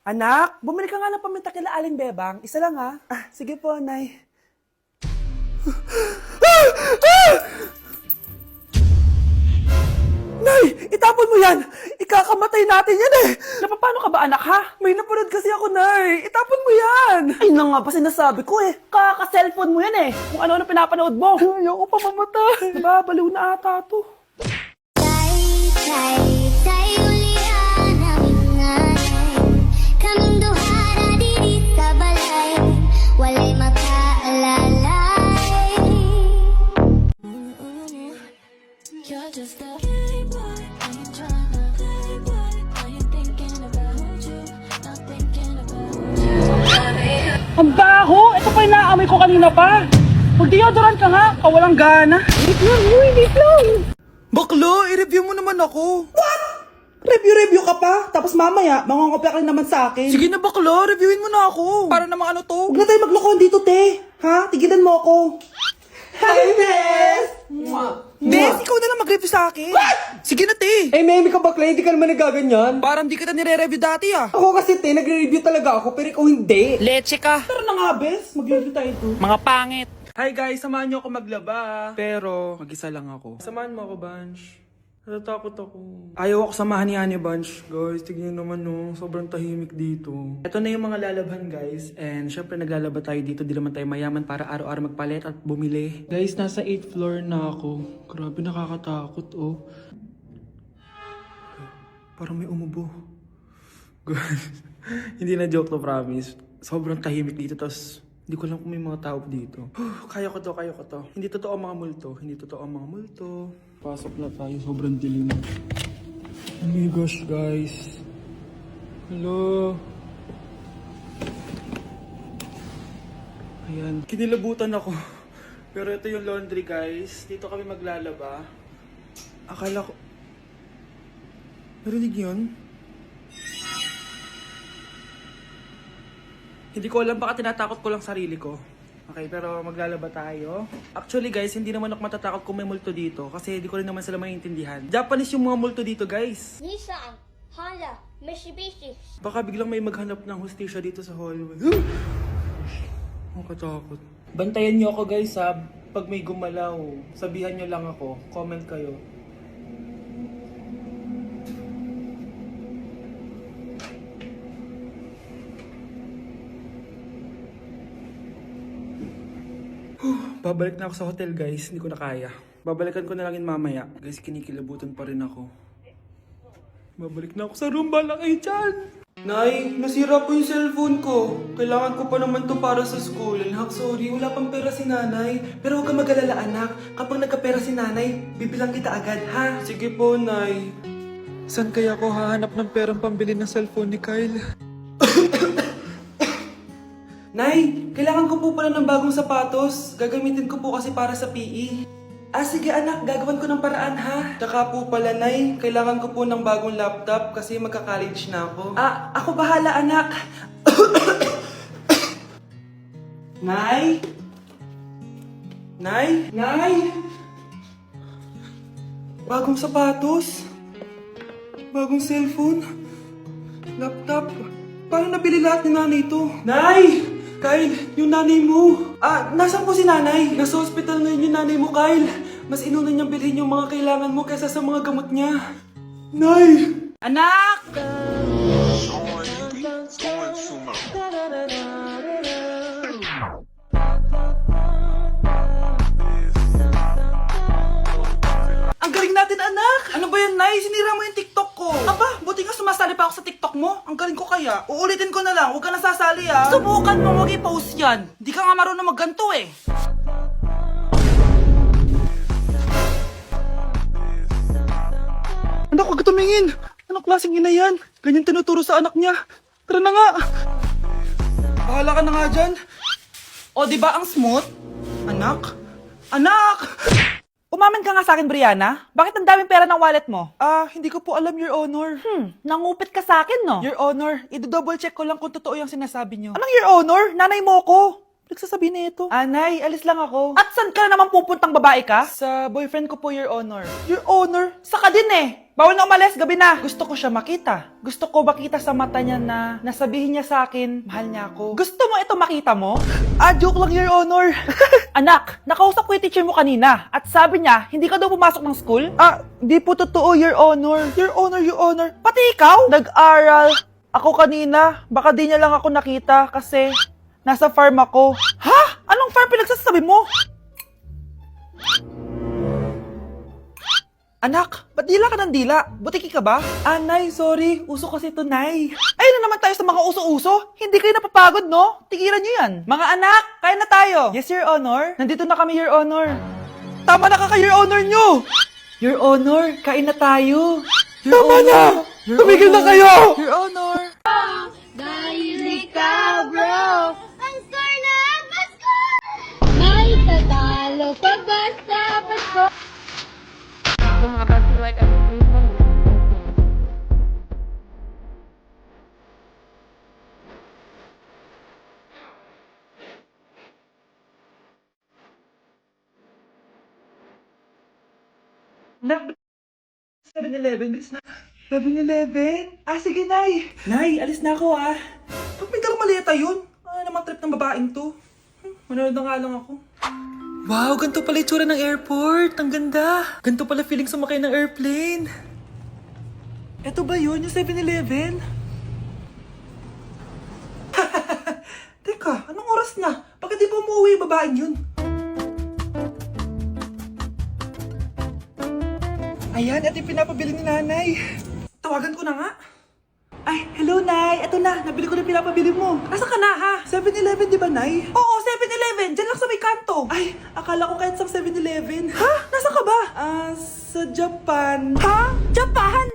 Anak, bumili ka nga ng paminta kila Aling Bebang. Isa lang ha. Sige po, Nay. Nay, itapon mo yan! Ikakamatay natin yan eh! Napapano ka ba anak ha? May napanood kasi ako, Nay. Itapon mo yan! Ay na nga pa sinasabi ko eh. Kaka-cellphone mo yan eh. Kung ano-ano pinapanood mo. Ayoko pa mamatay. Babaliw na ata to. Tay ulian ang ingay kaming duha na diri sa balay walay makaalalay. You're just a playboy, I ain't tryna playboy. I ain't thinking about you, not thinking about you. Ang baho! Ito pa yung naamoy ko kanina pa. Mag-deodorant ka nga, kawalang gana. Wait lang. Baklo, i-review mo naman ako. What? Review ka pa? Tapos mamaya, mangongopya ka rin naman sa akin. Sige na baklo, reviewin mo na ako. Para namang ano to? Huwag na tayo maglokohan dito, te. Ha? Tigilan mo ako. Hi, Bes! Bes, ikaw na lang mag-review sa akin. What? Sige na, te. Eh, Memi ka bakla, hindi ka naman nagaganyan. Parang di kita nire-review dati ah. Ako kasi, te, nagre-review talaga ako, pero ikaw hindi. Leche ka. Tara na nga, Bes. Mag-review tayo to. Mga pangit. Hi guys, samahan niyo ako maglaba. Pero, mag-isa lang ako. Samahan mo ako, Bunch. Natatakot ako. Ayaw ako samahan ni Annie, Bunch. Guys, tignan naman no, sobrang tahimik dito. Ito na yung mga lalabhan, guys. And syempre naglalaba tayo dito. Di naman tayo mayaman para araw-araw magpalit at bumili. Guys, nasa 8th floor na ako. Grabe, nakakatakot oh. Parang may umubo. Guys, hindi na joke to, promise. Sobrang tahimik dito, tas hindi ko alam kung may mga tao dito. Kaya ko to. Hindi totoo ang mga multo. Pasok na tayo, sobrang dilim. Oh my gosh, guys. Hello. Ayan, kinilabutan ako. Pero ito yung laundry, guys. Dito kami maglalaba. Akala ko... Narinig yun? Hindi ko alam, baka tinatakot ko lang sarili ko. Okay, pero maglalaba tayo. Actually guys, hindi naman ako matatakot kung may multo dito. Kasi hindi ko rin naman sila maintindihan. Japanese yung mga multo dito, guys. Nissan, Honda, Mitsubishi. Baka biglang may maghanap ng hustisya dito sa hallway. Makatakot. Bantayan nyo ako guys ha. Pag may gumalaw, sabihan nyo lang ako. Comment kayo. Babalik na ako sa hotel guys, hindi ko na kaya. Babalikan ko na lang yun mamaya. Guys, kinikilabutan pa rin ako. Babalik na ako sa room, bala kayo dyan! Nay, nasira po yung cellphone ko. Kailangan ko pa naman to para sa school. Anak, sorry, wala pang pera si nanay. Pero huwag ka mag-alala anak, kapag nagkapera si nanay, bibilang kita agad ha? Sige po, Nay. Saan kaya ako hahanap ng perang pambili ng cellphone ni Kyle? Nay, kailangan ko po pala ng bagong sapatos. Gagamitin ko po kasi para sa PE. Sige anak, gagawin ko ng paraan ha. Tsaka po pala Nay, kailangan ko po ng bagong laptop kasi magka-college na ako. Ako bahala anak. Nay? Nay? Nay? Bagong sapatos? Bagong cellphone? Laptop? Paano nabili lahat ni nanay ito? Nay! Kyle, yung nanay mo. Nasaan po si nanay? Nasa hospital ngayon yung nanay mo, Kyle. Mas inuna niyang bilhin yung mga kailangan mo kaysa sa mga gamot niya. Nay! Anak! Ang galing natin, anak! Ano ba yan, Nay? Sinira mo yung TikTok ko. Aba, buti nga sumasali pa ako sa TikTok mo. Ang galing ko kaya. Uulitin ko na lang. Huwag ka nasasali, ha? Subukan mo huwag i-post yan. Di ka nga marunong magganto, eh. Anak, huwag ka tumingin. Anong klaseng ina yan? Ganyan tinuturo sa anak niya. Tara na nga. Bahala ka na nga dyan. O, di ba ang smooth? Anak? Anak! Umamin ka nga sa akin, Brianna. Bakit ang daming pera ng wallet mo? Hindi ko po alam, Your Honor. Nangupit ka sa akin, no? Your Honor, i-double check ko lang kung totoo yung sinasabi niyo. Anong Your Honor? Nanay mo ko. Nagsasabi na ito. Nay, alis lang ako. At saan ka na naman pupuntang babae ka? Sa boyfriend ko po, Your Honor. Your Honor? Saka din eh. Bawal na umalis, gabi na. Gusto ko siya makita. Gusto ko makita sa mata niya na nasabihin niya sa akin, mahal niya ako. Gusto mo ito makita mo? Joke lang, Your Honor. Anak, nakausap ko yung teacher mo kanina at sabi niya, hindi ka daw pumasok ng school? Di po totoo, Your Honor. Your Honor, Your Honor. Pati ikaw? Nag-aral. Ako kanina, baka di niya lang ako nakita kasi nasa farm ako. Ha? Anong farm pinagsasabi mo? Anak, ba't dila ka ng dila? Butiki ka ba? Nay, sorry. Uso kasi to, Nay. Ayun na naman tayo sa mga uso-uso. Hindi kayo napapagod, no? Tigilan nyo yan. Mga anak, kain na tayo. Yes, Your Honor. Nandito na kami, Your Honor. Tama na ka, Your Honor nyo. Your Honor, kain na tayo. Tama na! Tumigil na kayo! Your Honor. Dahil ikaw, bro, ang score na Pasko! May tatalo pa ba sa Pasko? Nak, 7-Eleven, bilis na. 7-Eleven? Sige, Nay. Nay, alis na ako, Ba't may dalang maleta yun? Ano naman trip ng babaeng to? Manonood na nga lang ako. Wow, ganito pala itsura ng airport. Ang ganda. Ganito pala feeling sumakay ng airplane. Eto ba yun, yung 7-Eleven? Teka, anong oras na? Bakit di pa umuwi yung babaeng yun? Ayan, ito yung pinapabili ni nanay. Tawagan ko na nga. Ay, hello, Nay. Eto na, nabili ko na yung pinapabili mo. Nasa ka na, ha? 7-Eleven, di ba, Nay? Oo, 7-Eleven. Diyan lang sa may kanto. Ay, akala ko kahit sa 7-Eleven. Ha? Nasa ka ba? Sa Japan. Ha? Japan?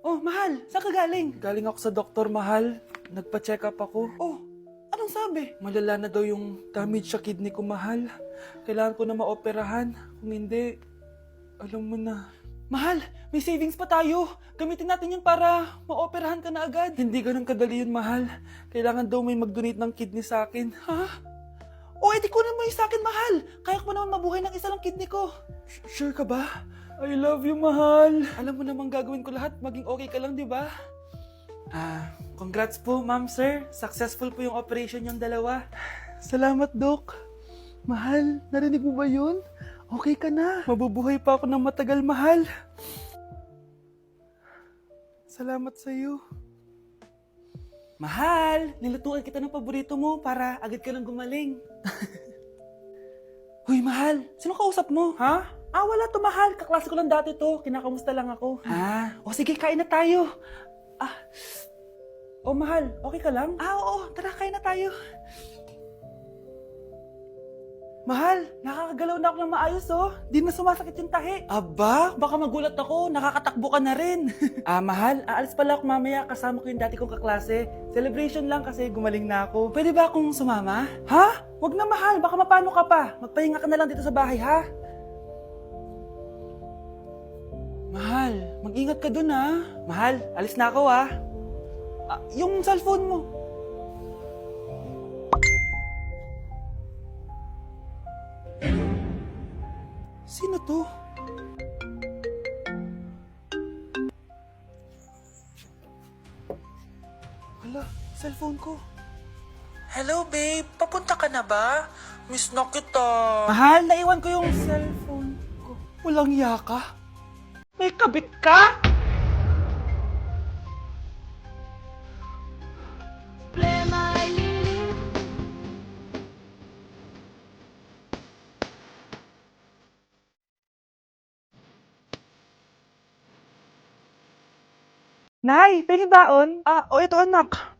Oh, mahal. Saan ka galing? Galing ako sa doktor, mahal. Nagpa-check up ako. Oh, anong sabi? Malala na daw yung damage sa kidney ko, mahal. Kailangan ko na maoperahan. Kung hindi, alam mo na. Mahal, may savings pa tayo. Gamitin natin yun para maoperahan ka na agad. Hindi ganun kadali yun, mahal. Kailangan daw may mag-donate ng kidney sa akin. Ha? O, edi kunin mo yung sa akin, mahal. Kaya ko pa naman mabuhay ng isa lang kidney ko. Sure ka ba? I love you, mahal. Alam mo namang gagawin ko lahat. Maging okay ka lang, di ba? Congrats po, ma'am, sir. Successful po yung operation yung dalawa. Salamat, Doc. Mahal, narinig mo ba yun? Okay ka na. Mabubuhay pa ako ng matagal, mahal. Salamat sa'yo. Mahal, nilutuan kita ng paborito mo para agad ka nang gumaling. Huy, mahal, sino kausap mo? Ha? Wala to, mahal. Kaklase ko lang dati to. Kinakamusta lang ako. O sige, kain na tayo. Mahal, okay ka lang? Oo, tara, kain na tayo. Mahal, nakakagalaw na ako ng maayos, Di na sumasakit yung tahi. Aba, baka magulat ako. Nakakatakbo ka na rin. Mahal, aalis pala ako mamaya. Kasama ko yung dati kong kaklase. Celebration lang kasi gumaling na ako. Pwede ba akong sumama? Ha? Wag na, mahal. Baka mapano ka pa. Magpahinga ka na lang dito sa bahay, ha? Mahal, mag-ingat ka dun, ha? Mahal, alis na ako, ha? Yung cellphone mo. Sino to? Hala, cellphone ko. Hello, babe. Papunta ka na ba? Miss na kita. Mahal, naiwan ko yung cellphone ko. Walang yaka. May kabit ka? Nay, pengi baon? Ito anak.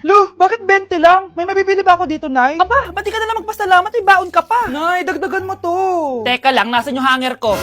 Lu, bakit 20 lang? May mabibili ba ako dito, Nay? Aba, ba't di ka na lang magpasalamat? May baon ka pa. Nay, dagdagan mo to. Teka lang, nasan yung hanger ko?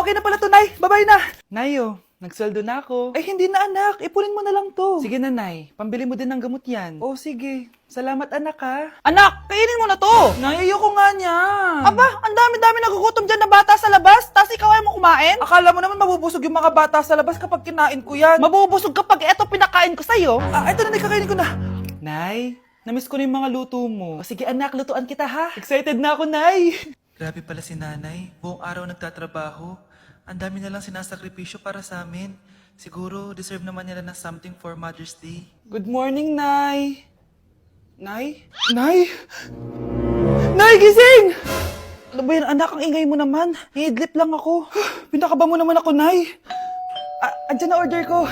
Okay na pala to, Nay. Bye-bye na. Nay, Nagsweldo na ako. Ay, hindi na anak. Ipunin mo na lang to. Sige, nanay. Pambili mo din ng gamot yan. Oh, sige. Salamat, anak, ha. Anak, kainin mo na to. Nay, ayoko nga niya. Aba, ang dami-dami nagugutom dyan na bata sa labas. Tapos ikaw ay mo kumain? Akala mo naman mabubusog yung mga bata sa labas kapag kinain ko yan. Mabubusog kapag eto pinakain ko sa'yo. Eto na, kakainin ko na. Nay, namiss ko na yung mga luto mo. O, sige, anak, lutuan kita, ha. Excited na ako, Nay. Grabe pala si nanay. Buong araw nagtatrabaho. Ang dami na lang sinasakripisyo para sa amin. Siguro, deserve naman nila ng something for Mother's Day. Good morning, Nay. Nay? Nay? Nay, gising! Ano ba yan, anak? Ang ingay mo naman. Iidlip lang ako. Pinakaba mo naman ako, Nay. Andyan na order ko.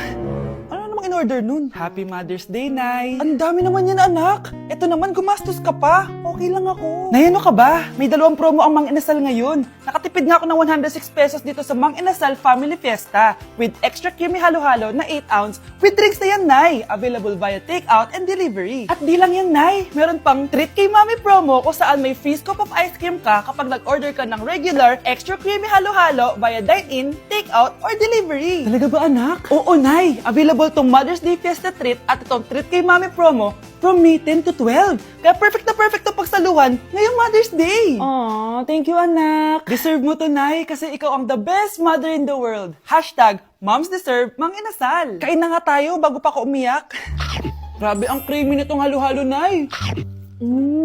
Ano namang in-order nun? Happy Mother's Day, Nay. Ang dami naman yan, anak. Ito naman, gumastos ka pa. Okay lang ako. Nay, ano ka ba? May 2 promo ang Mang Inasal ngayon. Nakatipid nga ako ng 106 pesos dito sa Mang Inasal Family Fiesta with extra creamy halo-halo na 8 ounce with drinks na yan, Nay. Available via takeout and delivery. At di lang yan, Nay. Meron pang Treat Kay Mami promo kung saan may free scoop of ice cream ka kapag nag-order ka ng regular extra creamy halo-halo via dine-in, takeout, or delivery. Talaga ba, anak? Oo, Nay. Available tong Mother's Day Fiesta Treat at itong Treat Kay Mami promo from May 10 to 12. Kaya perfect na pagsaluhan ngayong Mother's Day. Aw, thank you, anak. Deserve mo to, Nay, kasi ikaw ang the best mother in the world. Hashtag, Moms Deserve Mang Inasal. Kain na nga tayo bago pa ako umiyak. Grabe ang creamy nitong halo-halo, Nay.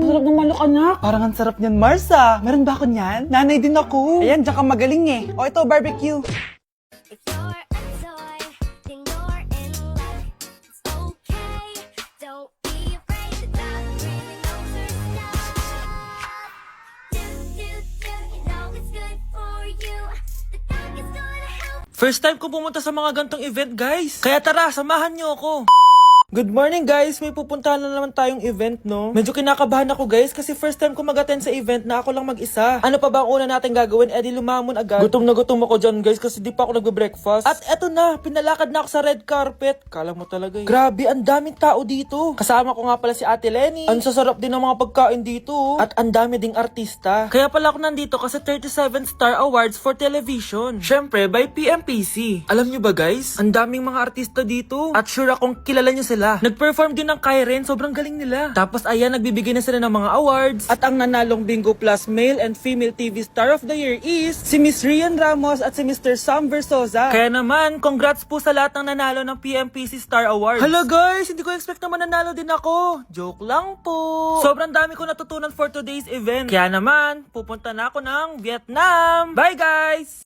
Sarap ng manok, anak. Parang ang sarap niyan, Marsa. Meron ba ako niyan? Nanay din ako. Ayan, diyan ka magaling eh. O ito, barbecue. If you're a toy, then you're in luck. It's okay, don't be afraid to God really knows her stuff. You know it's good for you. The dog is gonna help. First time ko pumunta sa mga gantong event, guys. Kaya tara, samahan niyo ako. Good morning, guys! May pupuntahan na naman tayong event, no? Medyo kinakabahan ako, guys, kasi first time ko mag-attend sa event na ako lang mag-isa. Ano pa ba ang una natin gagawin? Eh, di lumamon agad. Gutom na gutom ako dyan, guys, kasi di pa ako nagbe-breakfast. At eto na, pinalakad na ako sa red carpet. Kala mo talaga eh. Grabe, ang daming tao dito. Kasama ko nga pala si Ate Lenny. Ang sasarap din ng mga pagkain dito. At ang dami ding artista. Kaya pala ako nandito kasi 37 Star Awards for Television. Syempre, by PMPC. Alam nyo ba, guys? Ang daming mga artista dito. At sure akong kilala nyo sila. Nag-perform din ng Kairen, sobrang galing nila. Tapos ayan, nagbibigay na sila ng mga awards. At ang nanalong Bingo Plus Male and Female TV Star of the Year is si Miss Rian Ramos at si Mr. Sam Versosa. Kaya naman, congrats po sa lahat ng nanalo ng PMPC Star Awards. Hello guys, hindi ko expect na mananalo din ako. Joke lang po. Sobrang dami ko natutunan for today's event. Kaya naman, pupunta na ako ng Vietnam. Bye guys!